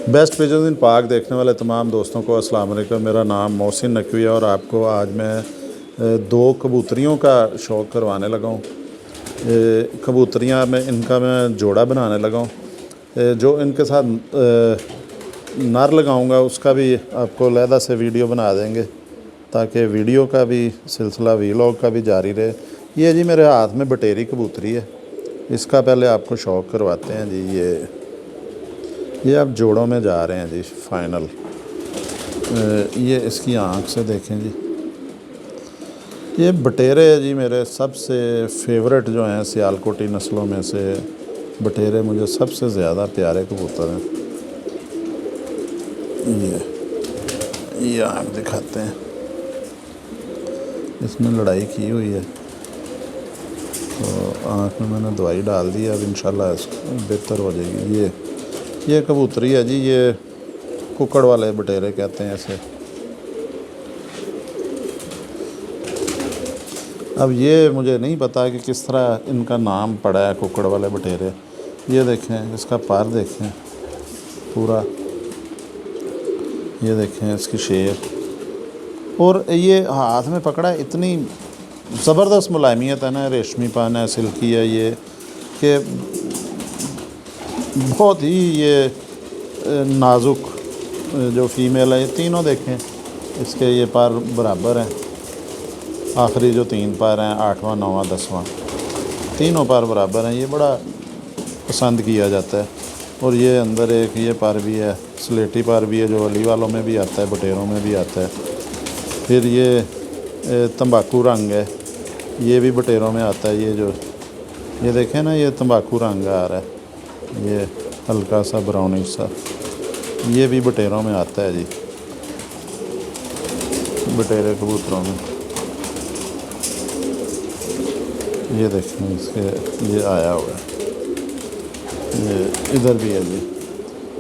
Best pigeons इन पाक देखने वाले तमाम दोस्तों को अस्सलाम वालेकुम। मेरा नाम मोहसिन नकवी है और आपको आज मैं दो कबूतरियों का शौक़ करवाने लगा हूँ। कबूतरियाँ मैं जोड़ा बनाने लगा हूँ। जो इनके साथ नर लगाऊंगा उसका भी आपको अलहदा से वीडियो बना देंगे ताकि वीडियो का भी सिलसिला वीलॉग का भी जारी रहे। ये जी मेरे हाथ में बटेरी कबूतरी है, इसका पहले आपको शौक़ करवाते हैं जी। ये अब जोड़ों में जा रहे हैं जी फाइनल। ये इसकी आँख से देखें जी, ये बटेरे जी मेरे सबसे फेवरेट जो हैं सियालकोटी नस्लों में से बटेरे मुझे सबसे ज़्यादा प्यारे कबूतर हैं। ये आँख दिखाते हैं, इसमें लड़ाई की हुई है तो आँख में मैंने दवाई डाल दी, अब इंशाल्लाह बेहतर हो जाएगी। ये कबूतरी है जी, ये कुकड़ वाले बटेरे कहते हैं इसे। अब ये मुझे नहीं पता कि किस तरह इनका नाम पड़ा है कुकड़ वाले बटेरे। ये देखें, इसका पर देखें पूरा, ये देखें इसकी शेर, और ये हाथ में पकड़ा है, इतनी ज़बरदस्त मुलायमियत है ना, रेशमीपन है, सिल्की है ये, कि बहुत ही ये नाजुक जो फ़ीमेल है। ये तीनों देखें, इसके ये पर बराबर हैं, आखिरी जो तीन पर हैं 8वां 9वां 10वां तीनों पर बराबर हैं। ये बड़ा पसंद किया जाता है। और ये अंदर एक ये पर भी है, स्लेटी पर भी है, जो अली वालों में भी आता है, बटेरों में भी आता है। फिर ये तंबाकू रंग है, ये भी बटेरों में आता है। ये देखें ना, ये तंबाकू रंग आ रहा है, ये हल्का सा ब्राउनिश सा, ये भी बटेरों में आता है जी, बटेरे कबूतरों में। ये देखें इसके ये आया हुआ है, ये इधर भी है जी,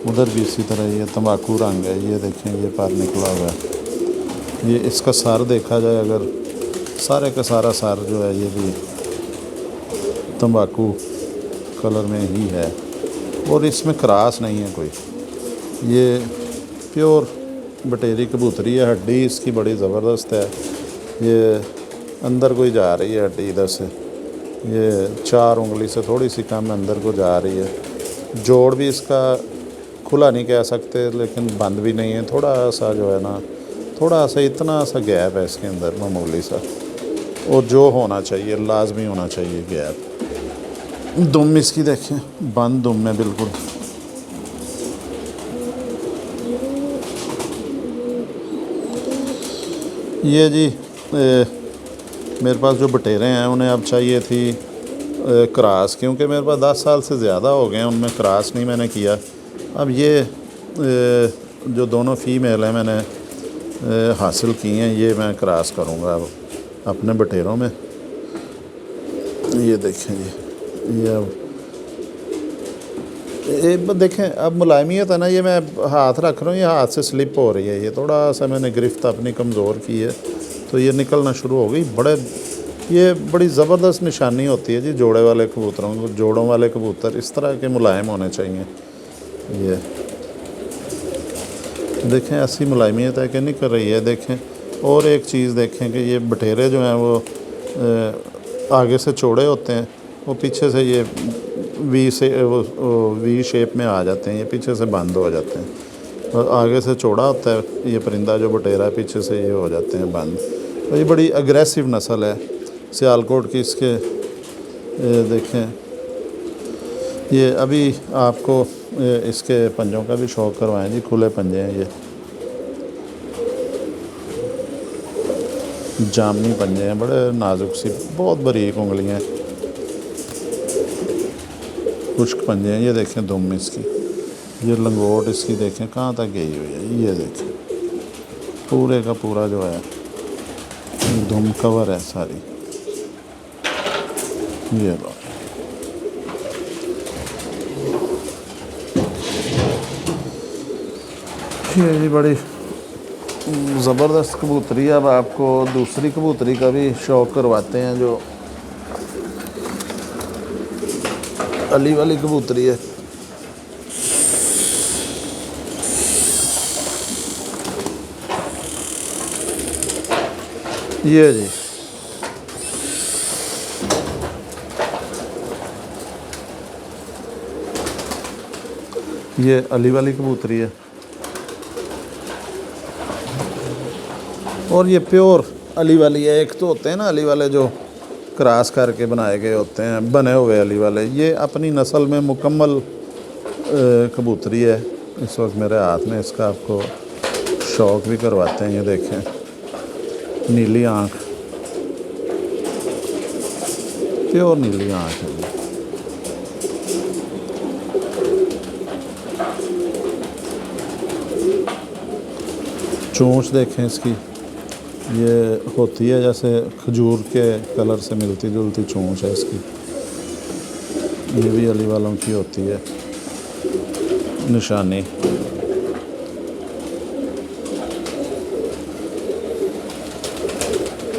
उधर भी इसी तरह ये तंबाकू रंग है। ये देखें ये पर निकला हुआ है। ये इसका सर देखा जाए अगर, सारे का सारा सर जो है ये भी तंबाकू कलर में ही है, और इसमें क्रास नहीं है कोई। ये प्योर बटेरी कबूतरी है। हड्डी इसकी बड़ी ज़बरदस्त है, ये अंदर कोई जा रही है हड्डी इधर से, ये 4 उंगली से थोड़ी सी कम अंदर को जा रही है। जोड़ भी इसका खुला नहीं कह सकते, लेकिन बंद भी नहीं है, थोड़ा सा जो है ना, थोड़ा सा इतना सा गैप है इसके अंदर मामूली सा, और जो होना चाहिए लाजमी होना चाहिए गैप। दुम इसकी देखें, बंद दुम है बिल्कुल। ये जी मेरे पास जो बटेरे हैं उन्हें अब चाहिए थी क्रास, क्योंकि मेरे पास 10 साल से ज़्यादा हो गए हैं, उनमें क्रास नहीं मैंने किया। अब ये जो दोनों फ़ीमेल हैं मैंने हासिल की हैं, ये मैं क्रास करूँगा अब अपने बटेरों में। ये देखें जी, ये अब देखें, अब मुलायमियत है ना, ये मैं हाथ रख रहा हूँ, ये हाथ से स्लिप हो रही है। ये थोड़ा सा मैंने गिरफ्त अपनी कमज़ोर की है तो ये निकलना शुरू हो गई। ये बड़ी ज़बरदस्त निशानी होती है जी जोड़े वाले कबूतरों को। जोड़ों वाले कबूतर इस तरह के मुलायम होने चाहिए। ये देखें ऐसी मुलायमियत है कि नहीं कर रही है। देखें, और एक चीज़ देखें कि ये बटेरे जो हैं वो आगे से चौड़े होते हैं, वो पीछे से ये वी शेप में आ जाते हैं, ये पीछे से बंद हो जाते हैं। और आगे से चौड़ा होता है ये परिंदा जो बटेरा, पीछे से ये हो जाते हैं बंद। तो ये बड़ी अग्रेसिव नस्ल है सियालकोट की। इसके देखें, ये अभी आपको इसके पंजों का भी शौक़ करवाएं जी, खुले पंजे हैं ये, जामनी पंजे हैं, बड़े नाजुक सी, बहुत बारीक उंगलियां, खुश्क पंजे हैं। ये देखें दुम इसकी, ये लंगोट इसकी देखें कहाँ तक गई हुई है। ये देखें पूरे का पूरा जो है दुम कवर है सारी। ये लो, ये जी बड़ी ज़बरदस्त कबूतरी। अब आपको दूसरी कबूतरी का भी शौक़ करवाते हैं, जो अली वाली कबूतरी है। ये जी ये अली वाली कबूतरी है और ये प्योर अली वाली है। एक तो होते हैं ना अली वाले जो क्रॉस करके बनाए गए होते हैं, बने हुए अली वाले। ये अपनी नस्ल में मुकम्मल कबूतरी है। इस वक्त मेरे हाथ में इसका आपको शौक भी करवाते हैं। ये देखें, नीली आँख, प्योर नीली आँख है। चोंच देखें इसकी, ये होती है जैसे खजूर के कलर से मिलती जुलती चोंच है इसकी। ये भी अली वालों की होती है निशानी।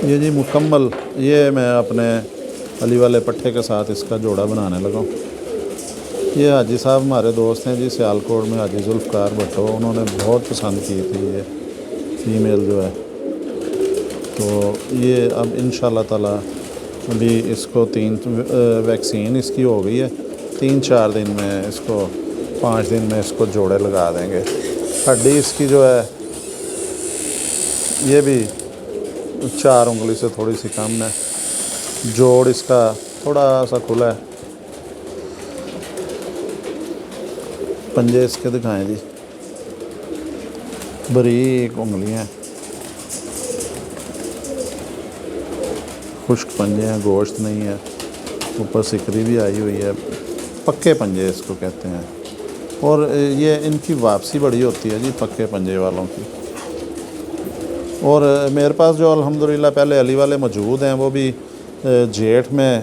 ये जी मुकम्मल, ये मैं अपने अली वाले पट्टे के साथ इसका जोड़ा बनाने लगा हूँ। ये हाजी साहब हमारे दोस्त हैं जी, सियालकोट में हाजी जुल्फ़कार भट्टो, उन्होंने बहुत पसंद की थी ये फीमेल जो है। तो ये अब इंशाल्लाह ताला अभी इसको 3 वैक्सीन इसकी हो गई है। 3-4 दिन में इसको, 5 दिन में इसको जोड़े लगा देंगे। हड्डी इसकी जो है ये भी 4 उंगली से थोड़ी सी कम है। जोड़ इसका थोड़ा सा खुला है। पंजे इसके दिखाएं जी, बारीक उंगलियां, खुश्क पंजे हैं, गोश्त नहीं है, ऊपर सिकरी भी आई हुई है। पक्के पंजे इसको कहते हैं। और ये इनकी वापसी बड़ी होती है जी पक्के पंजे वालों की। और मेरे पास जो अल्हम्दुलिल्लाह पहले अली वाले मौजूद हैं, वो भी जेठ में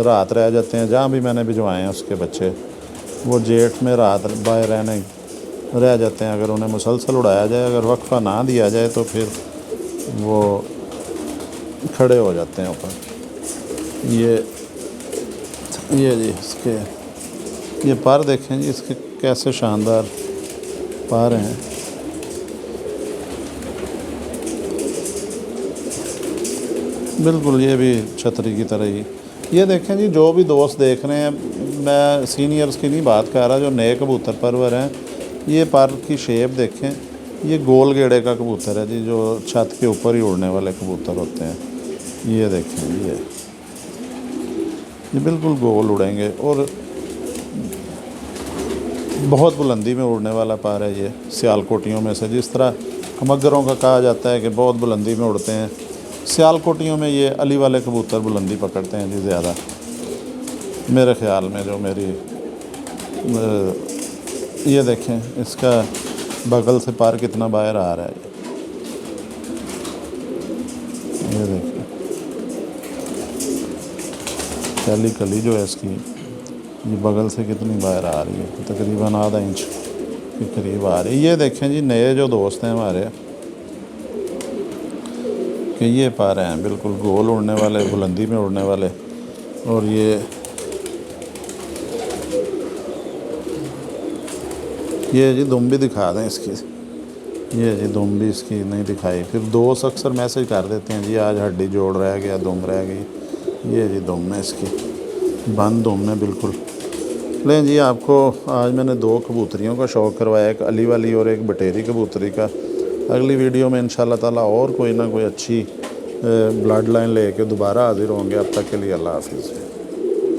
रात रह जाते हैं। जहाँ भी मैंने भिजवाए हैं उसके बच्चे, वो जेठ में रात बाहर रह जाते हैं। अगर उन्हें मुसलसल उड़ाया जाए, अगर वक्फा ना दिया जाए, तो फिर वो खड़े हो जाते हैं ऊपर। ये जी इसके ये पर देखें जी, इसके कैसे शानदार पर हैं। बिल्कुल ये भी छतरी की तरह ही। ये देखें जी, जो भी दोस्त देख रहे हैं, मैं सीनियर्स की नहीं बात कर रहा, जो नए कबूतर परवर हैं, ये पर की शेप देखें। ये गोल गेड़े का कबूतर है जी, जो छत के ऊपर ही उड़ने वाले कबूतर होते हैं। ये देखें, ये बिल्कुल गोल उड़ेंगे और बहुत बुलंदी में उड़ने वाला पर है ये सियालकोटियों में से। जिस तरह खमगरों का कहा जाता है कि बहुत बुलंदी में उड़ते हैं, सियालकोटियों में ये अली वाले कबूतर बुलंदी पकड़ते हैं जी ज़्यादा, मेरे ख़्याल में। जो मेरी ये देखें, इसका बगल से पर कितना बाहर आ रहा है। ये देखें, पहली कली जो है इसकी, ये बगल से कितनी बाहर आ रही है, तकरीबन आधा इंच के करीब आ रही है। ये देखें जी, नए जो दोस्त हैं हमारे, कि ये पर हैं बिल्कुल गोल उड़ने वाले, बुलंदी में उड़ने वाले। और ये जी दुम भी दिखा दें इसकी। ये जी दुम भी इसकी नहीं दिखाई। फिर दोस्त अक्सर मैसेज कर देते हैं जी, आज हड्डी जोड़ रह गया, दुम रह गई। ये जी दुम है इसकी, बंद दुम है बिल्कुल। लें जी, आपको आज मैंने 2 कबूतरियों का शौक़ करवाया, एक अली वाली और एक बटेरी कबूतरी का। अगली वीडियो में इंशाल्लाह ताला और कोई ना कोई अच्छी ब्लड लाइन लेके दोबारा हाज़िर होंगे। अब तक के लिए अल्लाह हाफ़िज़।